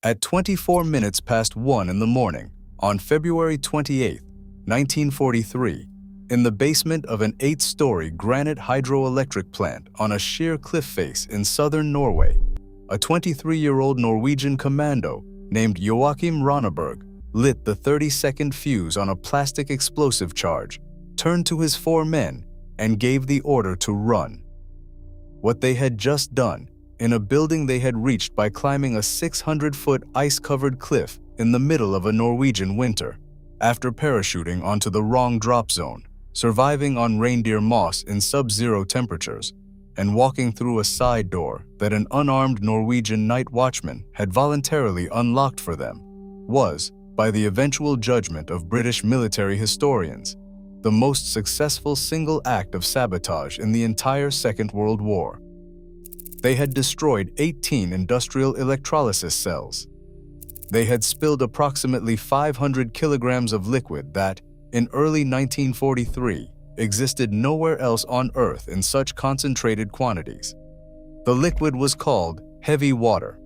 At 24 minutes past 1 in the morning, on February 28, 1943, in the basement of an 8-story granite hydroelectric plant on a sheer cliff face in southern Norway, a 23-year-old Norwegian commando named Joachim Rønneberg lit the 30-second fuse on a plastic explosive charge, turned to his 4 men, and gave the order to run. What they had just done, in a building they had reached by climbing a 600-foot ice-covered cliff in the middle of a Norwegian winter, after parachuting onto the wrong drop zone, surviving on reindeer moss in sub-zero temperatures, and walking through a side door that an unarmed Norwegian night watchman had voluntarily unlocked for them, was, by the eventual judgment of British military historians, the most successful single act of sabotage in the entire Second World War. They had destroyed 18 industrial electrolysis cells. They had spilled approximately 500 kilograms of liquid that, in early 1943, existed nowhere else on Earth in such concentrated quantities. The liquid was called heavy water.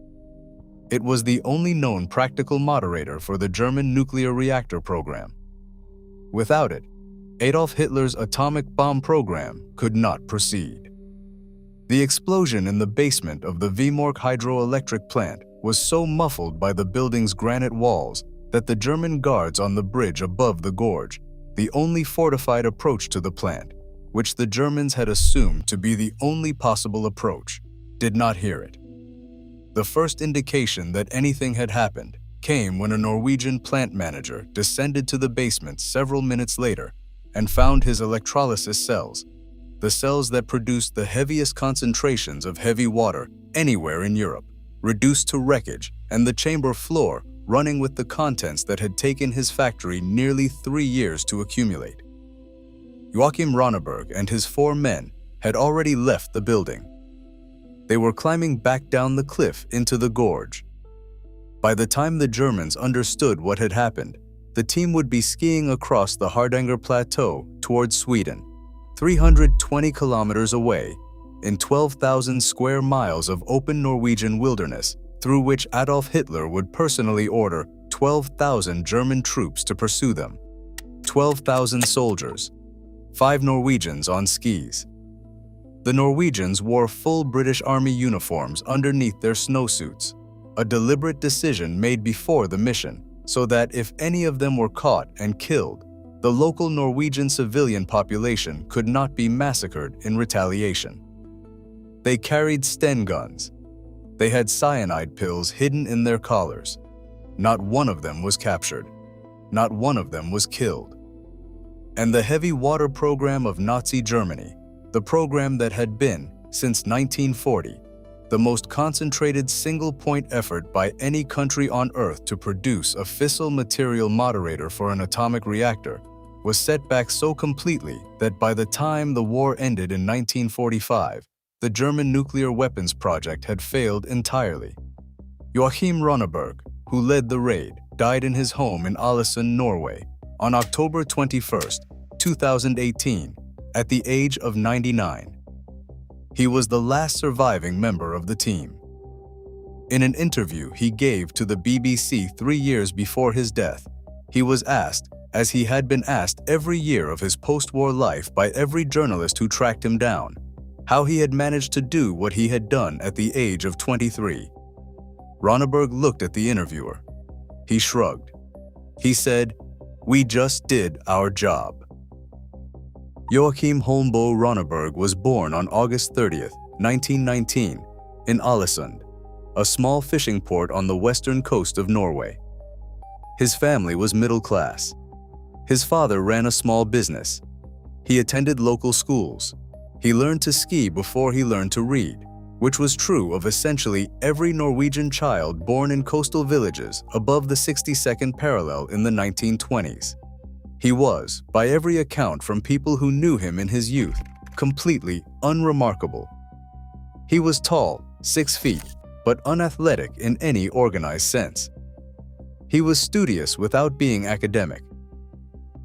It was the only known practical moderator for the German nuclear reactor program. Without it, Adolf Hitler's atomic bomb program could not proceed. The explosion in the basement of the Vemork hydroelectric plant was so muffled by the building's granite walls that the German guards on the bridge above the gorge, the only fortified approach to the plant, which the Germans had assumed to be the only possible approach, did not hear it. The first indication that anything had happened came when a Norwegian plant manager descended to the basement several minutes later and found his electrolysis cells, the cells that produced the heaviest concentrations of heavy water anywhere in Europe, reduced to wreckage, and the chamber floor running with the contents that had taken his factory nearly 3 years to accumulate. Joachim Rønneberg and his 4 men had already left the building. They were climbing back down the cliff into the gorge. By the time the Germans understood what had happened, the team would be skiing across the Hardanger Plateau towards Sweden, 320 kilometers away, in 12,000 square miles of open Norwegian wilderness, through which Adolf Hitler would personally order 12,000 German troops to pursue them. 12,000 soldiers, 5 Norwegians on skis. The Norwegians wore full British Army uniforms underneath their snowsuits, a deliberate decision made before the mission, so that if any of them were caught and killed, the local Norwegian civilian population could not be massacred in retaliation. They carried Sten guns. They had cyanide pills hidden in their collars. Not one of them was captured. Not one of them was killed. And the heavy water program of Nazi Germany, the program that had been, since 1940, the most concentrated single-point effort by any country on Earth to produce a fissile material moderator for an atomic reactor, was set back so completely that by the time the war ended in 1945, the German nuclear weapons project had failed entirely. Joachim Rønneberg, who led the raid, died in his home in Ålesund, Norway, on October 21, 2018, at the age of 99. He was the last surviving member of the team. In an interview he gave to the BBC 3 years before his death, he was asked, as he had been asked every year of his post-war life by every journalist who tracked him down, how he had managed to do what he had done at the age of 23. Rønneberg looked at the interviewer. He shrugged. He said, "We just did our job." Joachim Holmboe Rønneberg was born on August 30, 1919, in Ålesund, a small fishing port on the western coast of Norway. His family was middle class. His father ran a small business. He attended local schools. He learned to ski before he learned to read, which was true of essentially every Norwegian child born in coastal villages above the 62nd parallel in the 1920s. He was, by every account from people who knew him in his youth, completely unremarkable. He was tall, 6 feet, but unathletic in any organized sense. He was studious without being academic.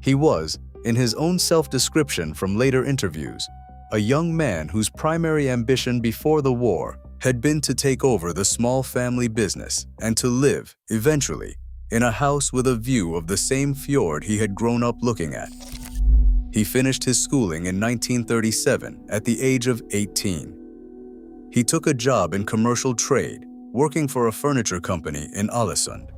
He was, in his own self-description from later interviews, a young man whose primary ambition before the war had been to take over the small family business and to live, eventually, in a house with a view of the same fjord he had grown up looking at. He finished his schooling in 1937 at the age of 18. He took a job in commercial trade, working for a furniture company in Ålesund.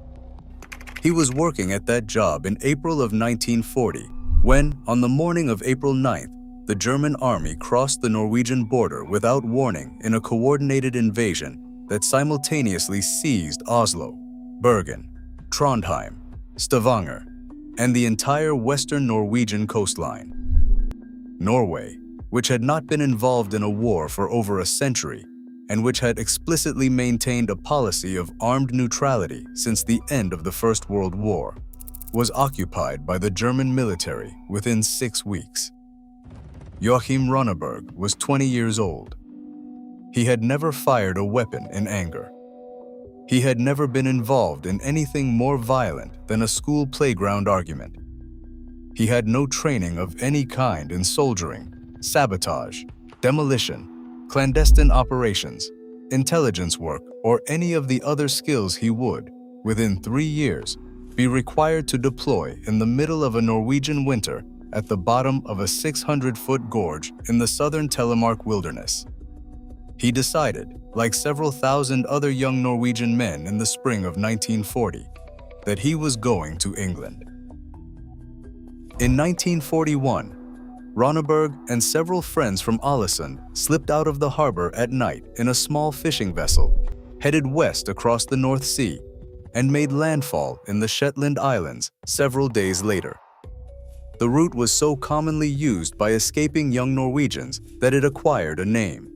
He was working at that job in April of 1940 when, on the morning of April 9th, the German army crossed the Norwegian border without warning in a coordinated invasion that simultaneously seized Oslo, Bergen, Trondheim, Stavanger, and the entire western Norwegian coastline. Norway, which had not been involved in a war for over a century and which had explicitly maintained a policy of armed neutrality since the end of the First World War, was occupied by the German military within 6 weeks. Joachim Rønneberg was 20 years old. He had never fired a weapon in anger. He had never been involved in anything more violent than a school playground argument. He had no training of any kind in soldiering, sabotage, demolition, clandestine operations, intelligence work, or any of the other skills he would, within 3 years, be required to deploy in the middle of a Norwegian winter at the bottom of a 600-foot gorge in the southern Telemark wilderness. He decided, like several thousand other young Norwegian men in the spring of 1940, that he was going to England. In 1941, Rønneberg and several friends from Ålesund slipped out of the harbor at night in a small fishing vessel, headed west across the North Sea, and made landfall in the Shetland Islands several days later. The route was so commonly used by escaping young Norwegians that it acquired a name.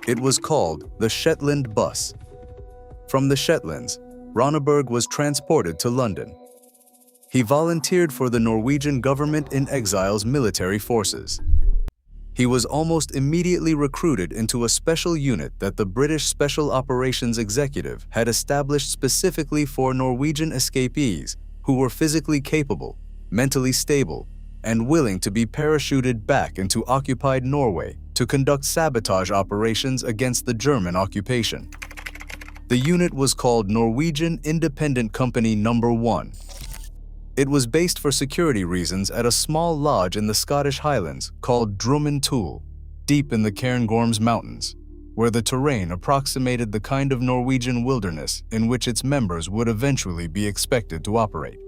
It was called the Shetland Bus. From the Shetlands, Rønneberg was transported to London. He volunteered for the Norwegian government in exile's military forces. He was almost immediately recruited into a special unit that the British Special Operations Executive had established specifically for Norwegian escapees who were physically capable, mentally stable, and willing to be parachuted back into occupied Norway to conduct sabotage operations against the German occupation. The unit was called Norwegian Independent Company No. 1. It was based for security reasons at a small lodge in the Scottish Highlands called Drummentull, deep in the Cairngorms Mountains, where the terrain approximated the kind of Norwegian wilderness in which its members would eventually be expected to operate.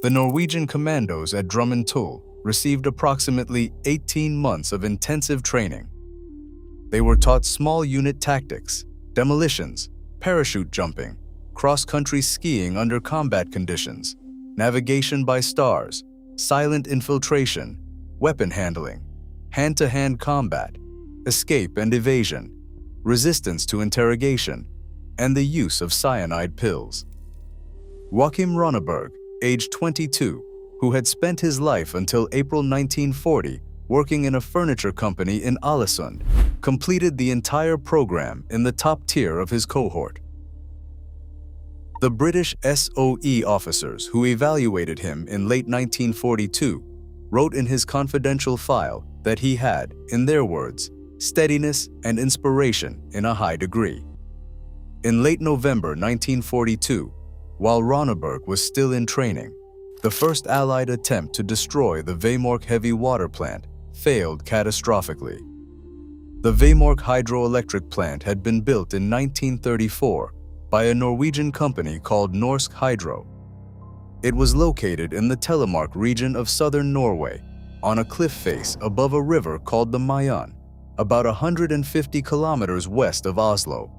The Norwegian commandos at Drummentull received approximately 18 months of intensive training. They were taught small unit tactics, demolitions, parachute jumping, cross-country skiing under combat conditions, navigation by stars, silent infiltration, weapon handling, hand-to-hand combat, escape and evasion, resistance to interrogation, and the use of cyanide pills. Joachim Rønneberg, age 22, who had spent his life until April 1940 working in a furniture company in Ålesund, completed the entire program in the top tier of his cohort. The British SOE officers who evaluated him in late 1942 wrote in his confidential file that he had, in their words, steadiness and inspiration in a high degree. In late November 1942, while Rønneberg was still in training, the first Allied attempt to destroy the Vemork heavy water plant failed catastrophically. The Vemork hydroelectric plant had been built in 1934 by a Norwegian company called Norsk Hydro. It was located in the Telemark region of southern Norway, on a cliff face above a river called the Mayan, about 150 kilometers west of Oslo.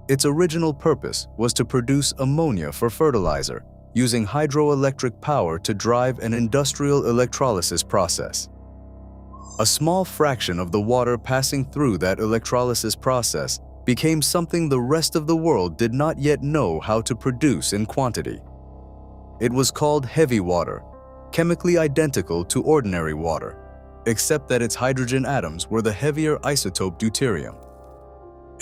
Its original purpose was to produce ammonia for fertilizer, using hydroelectric power to drive an industrial electrolysis process. A small fraction of the water passing through that electrolysis process became something the rest of the world did not yet know how to produce in quantity. It was called heavy water, chemically identical to ordinary water, except that its hydrogen atoms were the heavier isotope deuterium.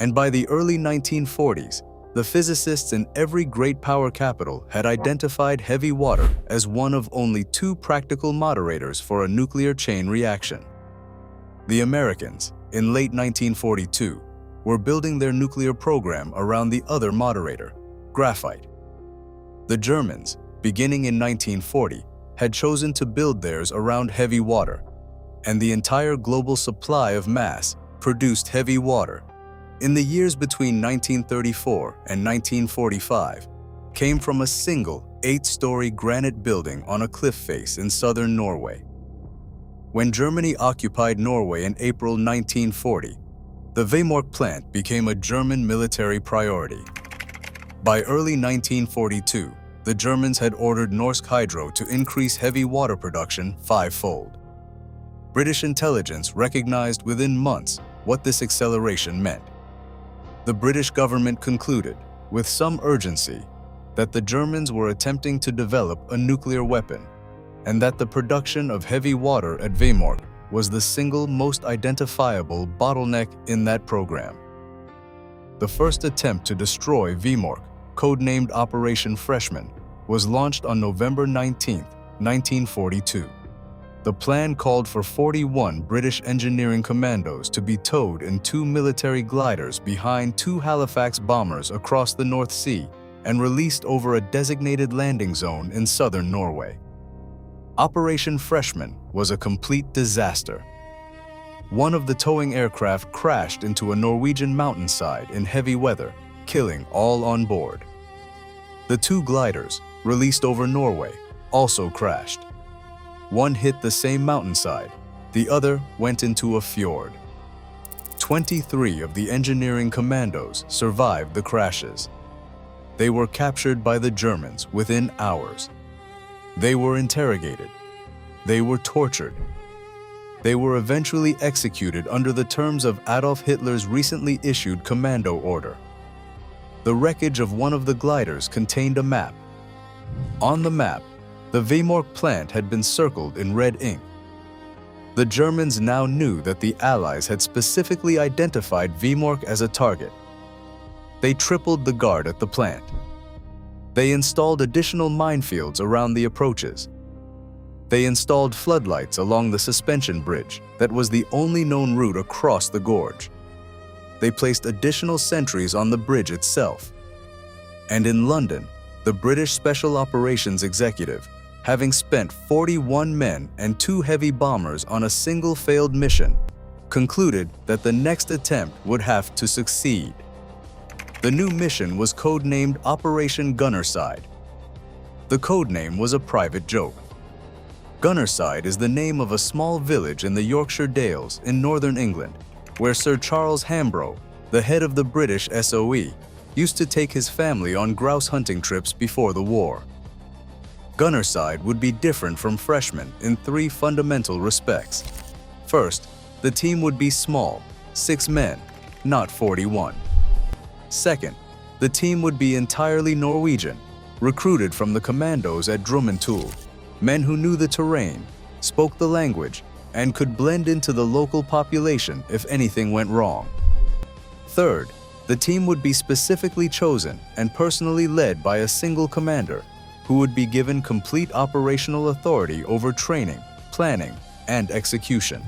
And by the early 1940s, the physicists in every great power capital had identified heavy water as one of only 2 practical moderators for a nuclear chain reaction. The Americans, in late 1942, were building their nuclear program around the other moderator, graphite. The Germans, beginning in 1940, had chosen to build theirs around heavy water, and the entire global supply of mass produced heavy water in the years between 1934 and 1945 came from a single 8-story granite building on a cliff face in southern Norway. When Germany occupied Norway in April 1940, the Vemork plant became a German military priority. By early 1942, the Germans had ordered Norsk Hydro to increase heavy water production 5-fold. British intelligence recognized within months what this acceleration meant. The British government concluded, with some urgency, that the Germans were attempting to develop a nuclear weapon, and that the production of heavy water at Vemork was the single most identifiable bottleneck in that program. The first attempt to destroy Vemork, codenamed Operation Freshman, was launched on November 19, 1942. The plan called for 41 British engineering commandos to be towed in 2 military gliders behind 2 Halifax bombers across the North Sea and released over a designated landing zone in southern Norway. Operation Freshman was a complete disaster. One of the towing aircraft crashed into a Norwegian mountainside in heavy weather, killing all on board. The 2 gliders, released over Norway, also crashed. One hit the same mountainside, the other went into a fjord. 23 of the engineering commandos survived the crashes. They were captured by the Germans within hours. They were interrogated. They were tortured. They were eventually executed under the terms of Adolf Hitler's recently issued commando order. The wreckage of one of the gliders contained a map. On the map, the Vemork plant had been circled in red ink. The Germans now knew that the Allies had specifically identified Vemork as a target. They tripled the guard at the plant. They installed additional minefields around the approaches. They installed floodlights along the suspension bridge that was the only known route across the gorge. They placed additional sentries on the bridge itself. And in London, the British Special Operations Executive, having spent 41 men and 2 heavy bombers on a single failed mission, concluded that the next attempt would have to succeed. The new mission was codenamed Operation Gunnerside. The codename was a private joke. Gunnerside is the name of a small village in the Yorkshire Dales in northern England, where Sir Charles Hambro, the head of the British SOE, used to take his family on grouse hunting trips before the war. Gunnerside would be different from Freshman in 3 fundamental respects. First, the team would be small, 6 men, not 41. Second, the team would be entirely Norwegian, recruited from the commandos at Drummondtool, men who knew the terrain, spoke the language, and could blend into the local population if anything went wrong. Third, the team would be specifically chosen and personally led by a single commander, who would be given complete operational authority over training, planning, and execution.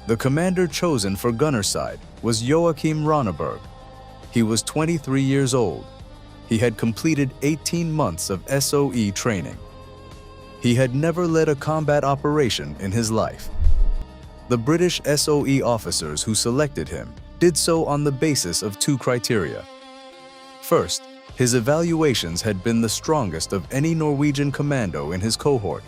The commander chosen for Gunnerside was Joachim Rønneberg. He was 23 years old. He had completed 18 months of SOE training. He had never led a combat operation in his life. The British SOE officers who selected him did so on the basis of 2 criteria. First, his evaluations had been the strongest of any Norwegian commando in his cohort.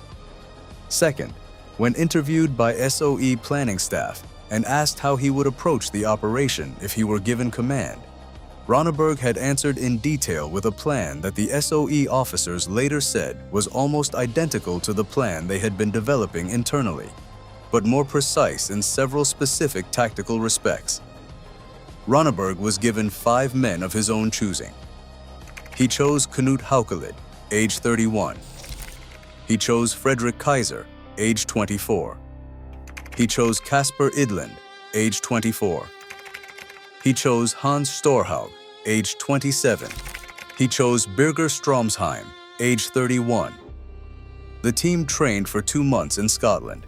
Second, when interviewed by SOE planning staff and asked how he would approach the operation if he were given command, Rønneberg had answered in detail with a plan that the SOE officers later said was almost identical to the plan they had been developing internally, but more precise in several specific tactical respects. Rønneberg was given 5 men of his own choosing. He chose Knut Haukelid, age 31. He chose Frederick Kaiser, age 24. He chose Kasper Idland, age 24. He chose Hans Storhaug, age 27. He chose Birger Stromsheim, age 31. The team trained for 2 months in Scotland.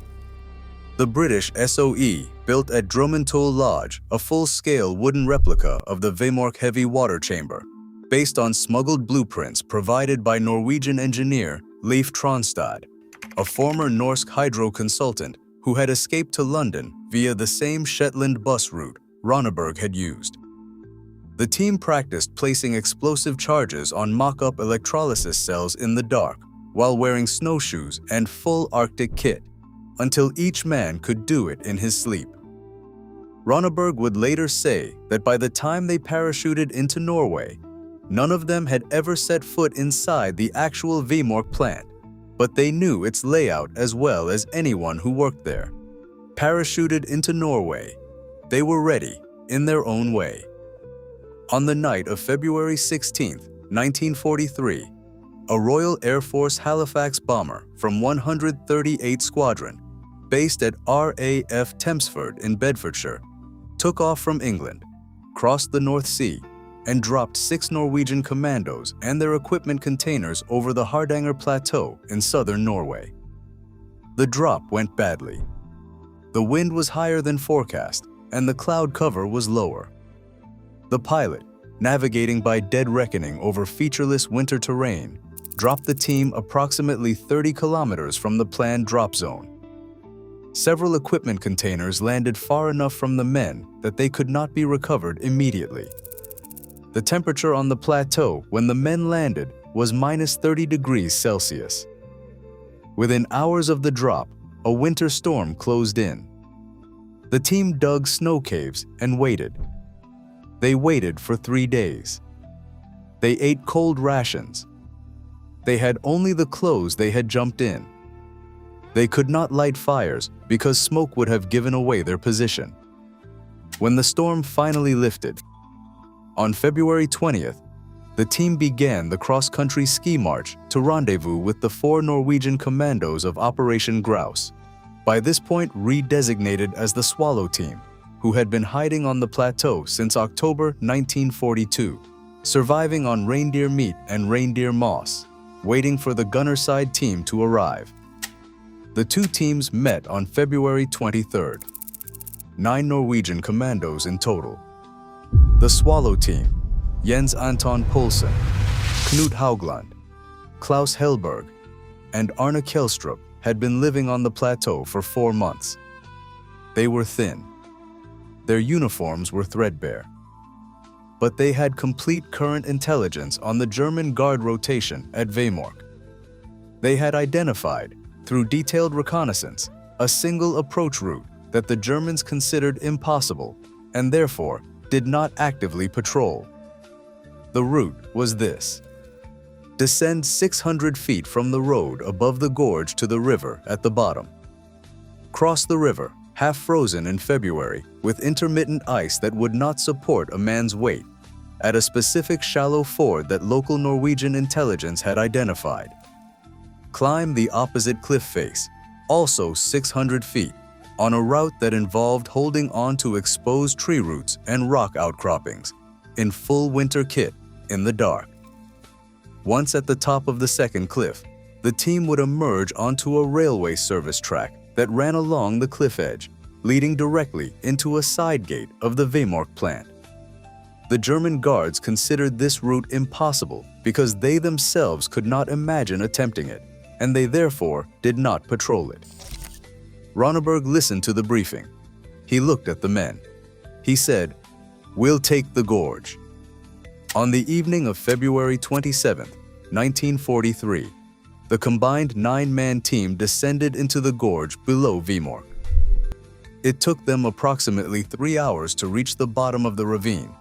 The British SOE built at Drummontoul Lodge, a full-scale wooden replica of the Vemork heavy water chamber, based on smuggled blueprints provided by Norwegian engineer Leif Tronstad, a former Norse hydro consultant who had escaped to London via the same Shetland bus route Rønneberg had used. The team practiced placing explosive charges on mock-up electrolysis cells in the dark while wearing snowshoes and full Arctic kit, until each man could do it in his sleep. Rønneberg would later say that by the time they parachuted into Norway, none of them had ever set foot inside the actual Vemork plant, but they knew its layout as well as anyone who worked there. Parachuted into Norway, they were ready in their own way. On the night of February 16, 1943, a Royal Air Force Halifax bomber from 138 Squadron, based at RAF Tempsford in Bedfordshire, took off from England, crossed the North Sea, and dropped 6 Norwegian commandos and their equipment containers over the Hardanger Plateau in southern Norway. The drop went badly. The wind was higher than forecast, and the cloud cover was lower. The pilot, navigating by dead reckoning over featureless winter terrain, dropped the team approximately 30 kilometers from the planned drop zone. Several equipment containers landed far enough from the men that they could not be recovered immediately. The temperature on the plateau when the men landed was minus 30 degrees Celsius. Within hours of the drop, a winter storm closed in. The team dug snow caves and waited. They waited for 3 days. They ate cold rations. They had only the clothes they had jumped in. They could not light fires because smoke would have given away their position. When the storm finally lifted, on February 20th, the team began the cross-country ski march to rendezvous with the 4 Norwegian commandos of Operation Grouse, by this point redesignated as the Swallow Team, who had been hiding on the plateau since October 1942, surviving on reindeer meat and reindeer moss, waiting for the Gunnerside team to arrive. The 2 teams met on February 23rd. 9 Norwegian commandos in total. The Swallow Team, Jens Anton Poulsen, Knut Haugland, Klaus Helberg, and Arne Kjelstrup had been living on the plateau for 4 months. They were thin. Their uniforms were threadbare. But they had complete current intelligence on the German Guard rotation at Vemork. They had identified, through detailed reconnaissance, a single approach route that the Germans considered impossible and therefore did not actively patrol. The route was this: descend 600 feet from the road above the gorge to the river at the bottom. Cross the river, half frozen in February, with intermittent ice that would not support a man's weight, at a specific shallow ford that local Norwegian intelligence had identified. Climb the opposite cliff face, also 600 feet, on a route that involved holding on to exposed tree roots and rock outcroppings, in full winter kit, in the dark. Once at the top of the second cliff, the team would emerge onto a railway service track that ran along the cliff edge, leading directly into a side gate of the Vemork plant. The German guards considered this route impossible because they themselves could not imagine attempting it, and they therefore did not patrol it. Rønneberg listened to the briefing. He looked at the men. He said, "We'll take the gorge." On the evening of February 27, 1943, the combined 9-man team descended into the gorge below Vemork. It took them approximately 3 hours to reach the bottom of the ravine,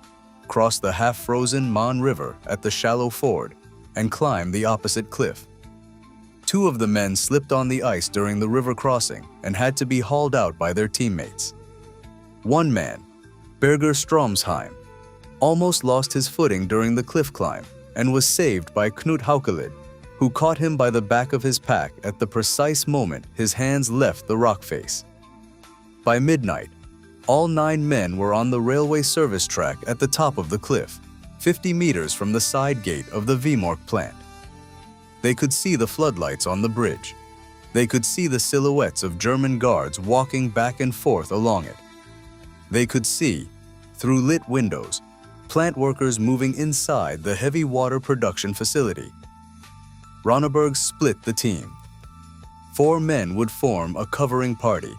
cross the half-frozen Mon River at the shallow ford, and climb the opposite cliff. 2 of the men slipped on the ice during the river crossing and had to be hauled out by their teammates. One man, Birger Stromsheim, almost lost his footing during the cliff climb and was saved by Knut Haukelid, who caught him by the back of his pack at the precise moment his hands left the rock face. By midnight, all 9 men were on the railway service track at the top of the cliff, 50 meters from the side gate of the Vemork plant. They could see the floodlights on the bridge. They could see the silhouettes of German guards walking back and forth along it, They could see, through lit windows, plant workers moving inside the heavy water production facility. Rønneberg split the team. 4 men would form a covering party,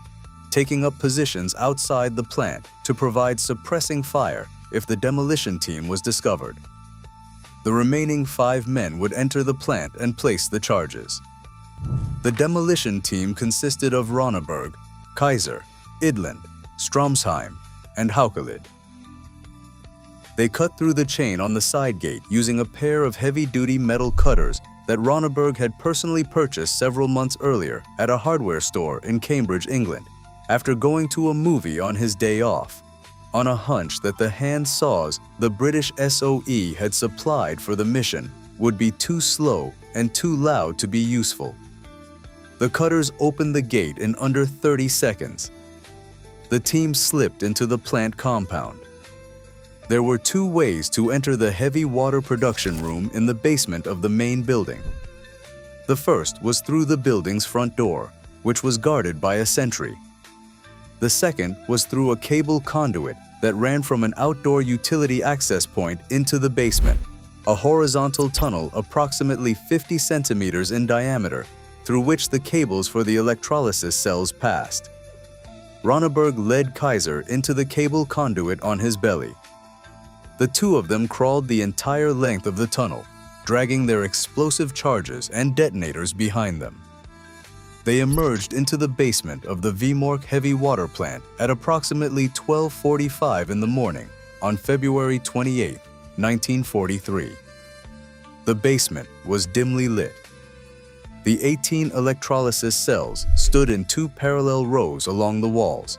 taking up positions outside the plant to provide suppressing fire if the demolition team was discovered. The remaining 5 men would enter the plant and place the charges. The demolition team consisted of Rønneberg, Kaiser, Idland, Stromsheim, and Haukelid. They cut through the chain on the side gate using a pair of heavy-duty metal cutters that Rønneberg had personally purchased several months earlier at a hardware store in Cambridge, England, after going to a movie on his day off, on a hunch that the hand saws the British SOE had supplied for the mission would be too slow and too loud to be useful. The cutters opened the gate in under 30 seconds. The team slipped into the plant compound. There were 2 ways to enter the heavy water production room in the basement of the main building. The first was through the building's front door, which was guarded by a sentry. The second was through a cable conduit that ran from an outdoor utility access point into the basement, a horizontal tunnel approximately 50 centimeters in diameter, through which the cables for the electrolysis cells passed. Rønneberg led Kaiser into the cable conduit on his belly. The 2 of them crawled the entire length of the tunnel, dragging their explosive charges and detonators behind them. They emerged into the basement of the Vemork heavy water plant at approximately 12:45 in the morning on February 28, 1943. The basement was dimly lit. The 18 electrolysis cells stood in 2 parallel rows along the walls.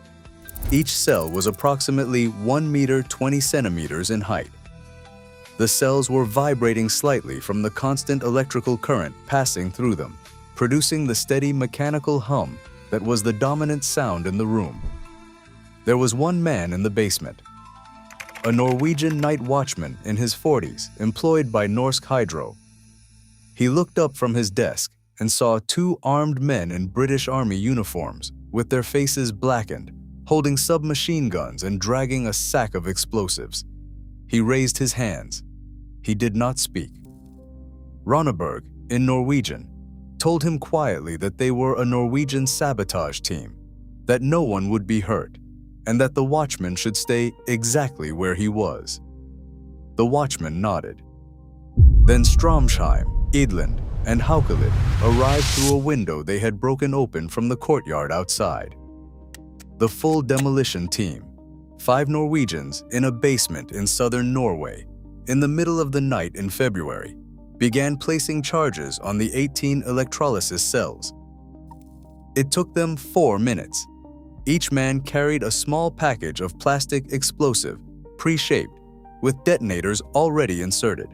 Each cell was approximately 1 meter 20 centimeters in height. The cells were vibrating slightly from the constant electrical current passing through them, producing the steady mechanical hum that was the dominant sound in the room. There was 1 man in the basement, a Norwegian night watchman in his 40s employed by Norsk Hydro. He looked up from his desk and saw 2 armed men in British Army uniforms with their faces blackened, holding submachine guns and dragging a sack of explosives. He raised his hands. He did not speak. Rønneberg, in Norwegian, told him quietly that they were a Norwegian sabotage team, that no one would be hurt, and that the watchman should stay exactly where he was. The watchman nodded. Then Stromsheim, Idland, and Haukelid arrived through a window they had broken open from the courtyard outside. The full demolition team, 5 Norwegians in a basement in southern Norway, in the middle of the night in February, began placing charges on the 18 electrolysis cells. It took them 4 minutes. Each man carried a small package of plastic explosive, pre-shaped, with detonators already inserted.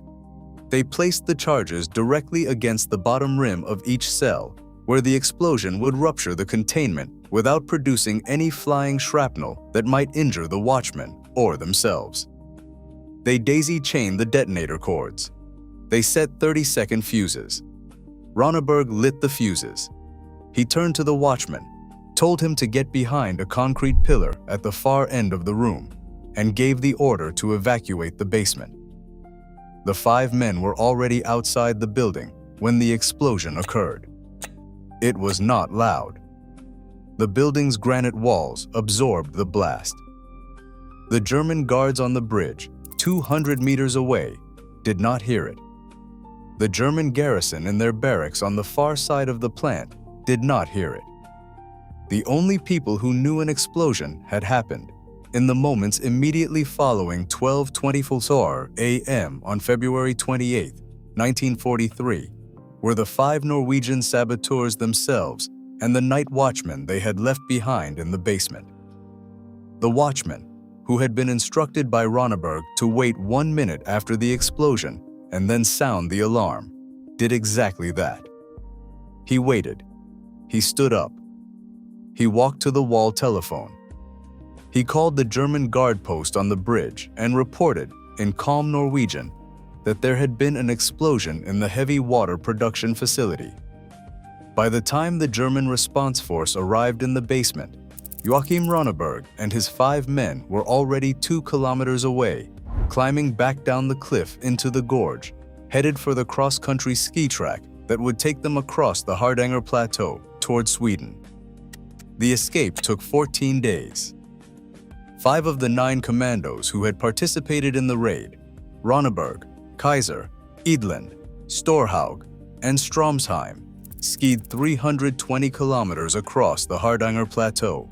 They placed the charges directly against the bottom rim of each cell, where the explosion would rupture the containment without producing any flying shrapnel that might injure the watchmen or themselves. They daisy-chained the detonator cords. They set 30-second fuses. Rønneberg lit the fuses. He turned to the watchman, told him to get behind a concrete pillar at the far end of the room, and gave the order to evacuate the basement. The 5 men were already outside the building when the explosion occurred. It was not loud. The building's granite walls absorbed the blast. The German guards on the bridge, 200 meters away, did not hear it. The German garrison in their barracks on the far side of the plant did not hear it. The only people who knew an explosion had happened in the moments immediately following 12:24 a.m. on February 28, 1943, were the 5 Norwegian saboteurs themselves and the night watchman they had left behind in the basement. The watchman, who had been instructed by Rønneberg to wait 1 minute after the explosion and then sound the alarm, did exactly that. He waited. He stood up. He walked to the wall telephone. He called the German guard post on the bridge and reported, in calm Norwegian, that there had been an explosion in the heavy water production facility. By the time the German response force arrived in the basement, Joachim Rønneberg and his 5 men were already 2 kilometers away, climbing back down the cliff into the gorge, headed for the cross-country ski track that would take them across the Hardanger Plateau toward Sweden. The escape took 14 days. 5 of the 9 commandos who had participated in the raid, Rønneberg, Kaiser, Edlund, Storhaug, and Stromsheim, skied 320 kilometers across the Hardanger Plateau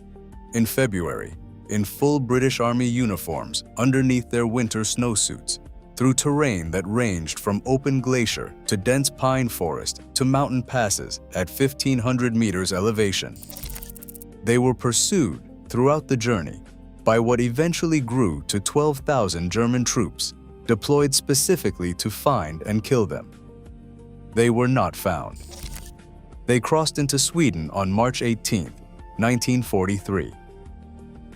in February in full British Army uniforms underneath their winter snowsuits, through terrain that ranged from open glacier to dense pine forest to mountain passes at 1,500 meters elevation. They were pursued throughout the journey by what eventually grew to 12,000 German troops deployed specifically to find and kill them. They were not found. They crossed into Sweden on March 18, 1943.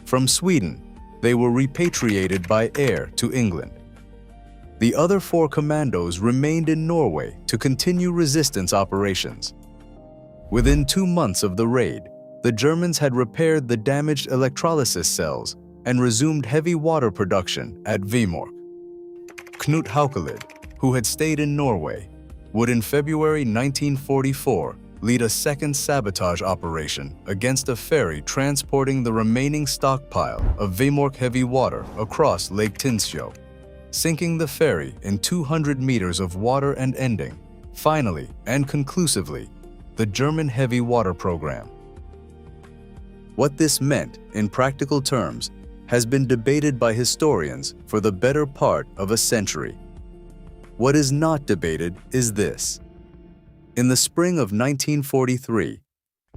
From Sweden, they were repatriated by air to England. The other 4 commandos remained in Norway to continue resistance operations. Within 2 months of the raid, the Germans had repaired the damaged electrolysis cells and resumed heavy water production at Vemork. Knut Haukelid, who had stayed in Norway, would in February 1944 lead a second sabotage operation against a ferry transporting the remaining stockpile of Vemork heavy water across Lake Tinsjø, sinking the ferry in 200 meters of water and ending, finally and conclusively, the German heavy water program. What this meant in practical terms has been debated by historians for the better part of a century. What is not debated is this. In the spring of 1943,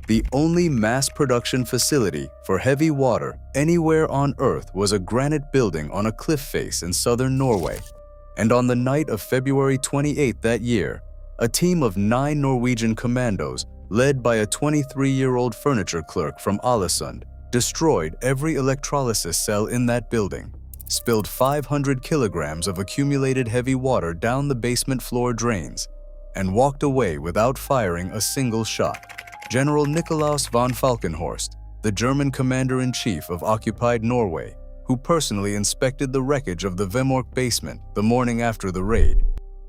the only mass production facility for heavy water anywhere on Earth was a granite building on a cliff face in southern Norway. And on the night of February 28 that year, a team of 9 Norwegian commandos, led by a 23-year-old furniture clerk from Ålesund, destroyed every electrolysis cell in that building, spilled 500 kilograms of accumulated heavy water down the basement floor drains, and walked away without firing a single shot. General Nikolaus von Falkenhorst, the German commander-in-chief of occupied Norway, who personally inspected the wreckage of the Vemork basement the morning after the raid,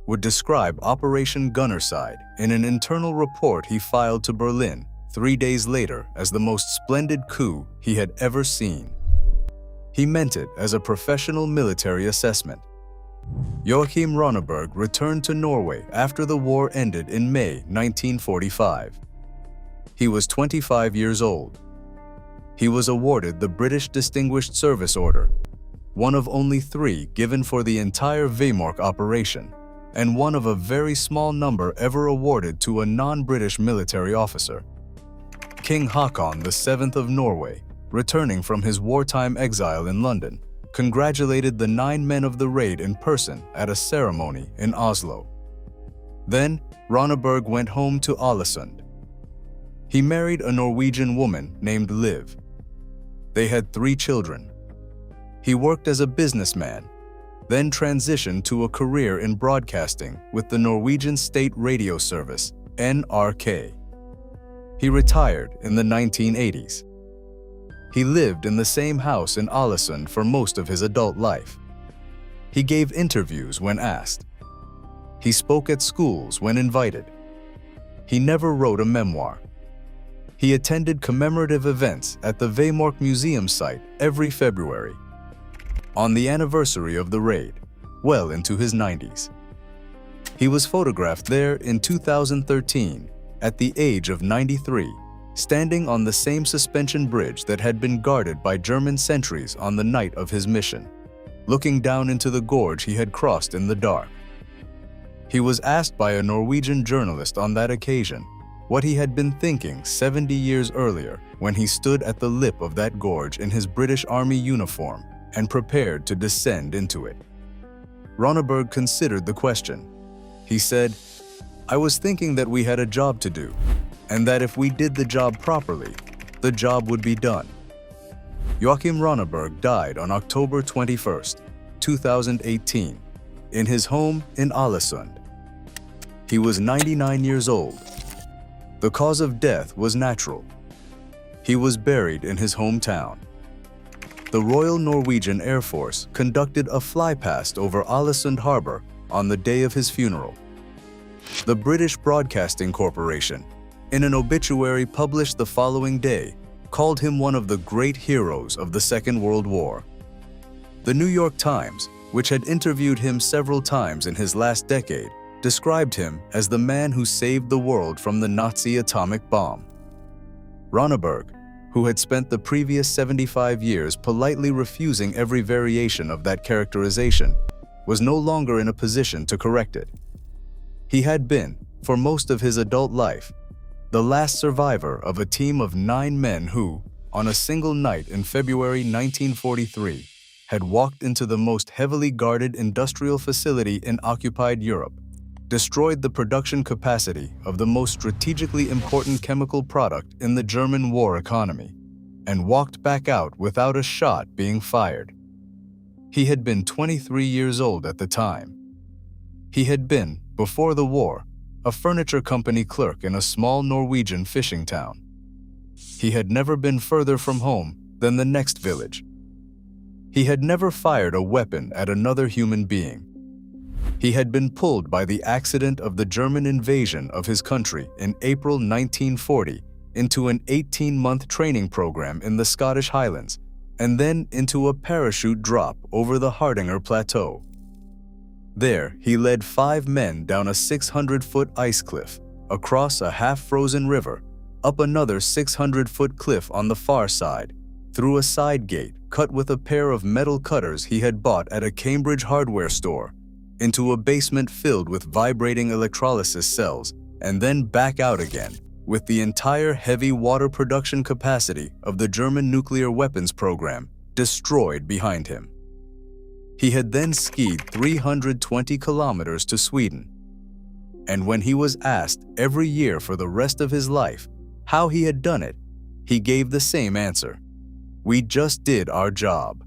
would describe Operation Gunnerside in an internal report he filed to Berlin 3 days later as the most splendid coup he had ever seen. He meant it as a professional military assessment. Joachim Rønneberg returned to Norway after the war ended in May 1945. He was 25 years old. He was awarded the British Distinguished Service Order, one of only 3 given for the entire Vemork operation, and one of a very small number ever awarded to a non-British military officer. King Haakon VII of Norway, returning from his wartime exile in London, congratulated the 9 men of the raid in person at a ceremony in Oslo. Then, Rønneberg went home to Ålesund. He married a Norwegian woman named Liv. They had 3 children. He worked as a businessman, then transitioned to a career in broadcasting with the Norwegian State Radio Service, NRK. He retired in the 1980s. He lived in the same house in Ålesund for most of his adult life. He gave interviews when asked. He spoke at schools when invited. He never wrote a memoir. He attended commemorative events at the Vemork Museum site every February. On the anniversary of the raid, well into his 90s. He was photographed there in 2013 at the age of 93, standing on the same suspension bridge that had been guarded by German sentries on the night of his mission, looking down into the gorge he had crossed in the dark. He was asked by a Norwegian journalist on that occasion what he had been thinking 70 years earlier when he stood at the lip of that gorge in his British Army uniform and prepared to descend into it. Rønneberg considered the question. He said, "I was thinking that we had a job to do, and that if we did the job properly, the job would be done." Joachim Rønneberg died on October 21, 2018, in his home in Ålesund. He was 99 years old. The cause of death was natural. he was buried in his hometown. The Royal Norwegian Air Force conducted a flypast over Ålesund harbor on the day of his funeral. The British Broadcasting Corporation, in an obituary published the following day, called him one of the great heroes of the Second World War. The New York Times, which had interviewed him several times in his last decade, described him as the man who saved the world from the Nazi atomic bomb. Rønneberg, who had spent the previous 75 years politely refusing every variation of that characterization, was no longer in a position to correct it. He had been, for most of his adult life, the last survivor of a team of 9 men who, on a single night in February 1943, had walked into the most heavily guarded industrial facility in occupied Europe, destroyed the production capacity of the most strategically important chemical product in the German war economy, and walked back out without a shot being fired. He had been 23 years old at the time. He had been, before the war, a furniture company clerk in a small Norwegian fishing town. He had never been further from home than the next village. He had never fired a weapon at another human being. He had been pulled by the accident of the German invasion of his country in April 1940 into an 18-month training program in the Scottish Highlands, and then into a parachute drop over the Hardanger Plateau. There, he led 5 men down a 600-foot ice cliff, across a half-frozen river, up another 600-foot cliff on the far side, through a side gate cut with a pair of metal cutters he had bought at a Cambridge hardware store, into a basement filled with vibrating electrolysis cells, and then back out again, with the entire heavy water production capacity of the German nuclear weapons program destroyed behind him. He had then skied 320 kilometers to Sweden. And when he was asked every year for the rest of his life how he had done it, he gave the same answer: "We just did our job."